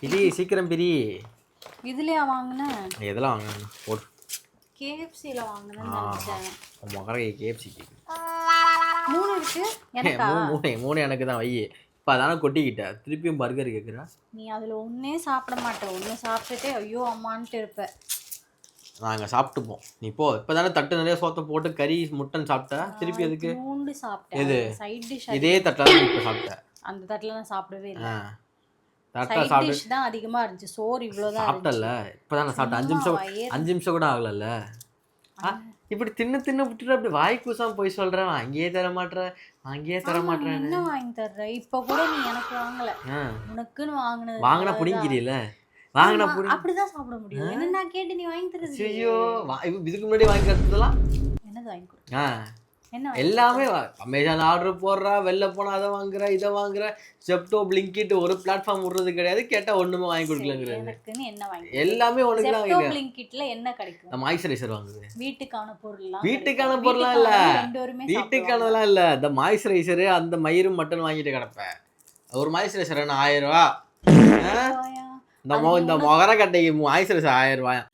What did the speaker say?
பிரி சீக்கிரம் பிரி. இதுலயா வாங்கினேன்? எதெல்லாம் வாங்கினேன் போடு. கேஎஃப்சியில் வாங்கினேன்னு நினச்சேன். உன் மகரை கேஎஃப்சி 3 இருக்கு எனக்கா? மூணு எனக்கு தான் வை. இப்போ அதானே கொட்டிக்கிட்ட, திருப்பியும் பர்கர் கேட்குறா. நீ அதில் ஒன்றே சாப்பிட மாட்டேன், ஒன்று சாப்பிட்டுட்டே ஐயோ அம்மான்ட்டு இருப்பேன். நாங்கள் சாப்பிட்டுப்போம். நீ போ. இப்போ தானே தட்டு நிறைய சோத்தை போட்டு கறி முட்டன் சாப்பிட்டா, திருப்பி எதுக்கு? மூண்டு சாப்பிட்டேன். எது சைட் டிஷ் இதே தட்டில் தான் இப்போ சாப்பிட்டேன். அந்த தட்டில் நான் சாப்பிடவே இல்லை. தட்டில் சைட் சாப்பிட்டு டிஷ் தான் அதிகமாக இருந்துச்சு, சோறு இவ்வளோதான் சாப்பிட்டல. இப்போ தான் நான் சாப்பிட்டேன். 5 நிமிஷம் கூட ஆகலல்ல. இப்படி தின்னு விட்டுட்டு அப்படி வாய் கூசாம போய் சொல்றேன். அங்கேயே தர மாட்டேன், அங்கேயே தர மாட்டேன். என்ன வாங்கி தர்ற? இப்போ கூட நீ எனக்கு வாங்கல, உனக்குன்னு வாங்கினது. வாங்கினா புடிங்கிறியில, வாங்கினா அப்படிதான் சாப்பிட முடியும். என்ன நான் கேட்டு நீ வாங்கி தரது? ஐயோ, இதுக்கு முன்னாடி வாங்கி தரதுலாம் என்னது வாங்கி கொடு? என்ன எல்லாமே அமேசான் ஆர்டர் போடுறா, வெளில போனா அதை வாங்குற, இதை வாங்குற, ஜெப்டோ, பிளிங்கிட், ஒரு பிளாட்ஃபார்ம் விடுறது கிடையாது. கேட்டா ஒண்ணுமே வாங்கி கொடுக்கலங்கிறது. எனக்குன்னு என்ன வாங்கி? எல்லாமே உனக்கு தான் ஜெப்டோ பிளிங்கிட்ல என்ன கிடைக்கும்? இந்த மாய்ஸ்சரைசர் வாங்குது. வீட்டுக்கான பொருள்லாம். வீட்டுக்கான பொருள்லாம் இல்ல, வீட்டுக்கானதெல்லாம் இல்ல. இந்த மாய்ஸ்சரைசர், அந்த மயிரும் மட்டன் வாங்கிட்டு கிடப்பேன். ஒரு மாய்ஸ்சரைசர் 1000 ரூபா. இந்த மொகர கட்டைக்கு மாய்ஸ்சரைசர் 1000 ரூபாயா?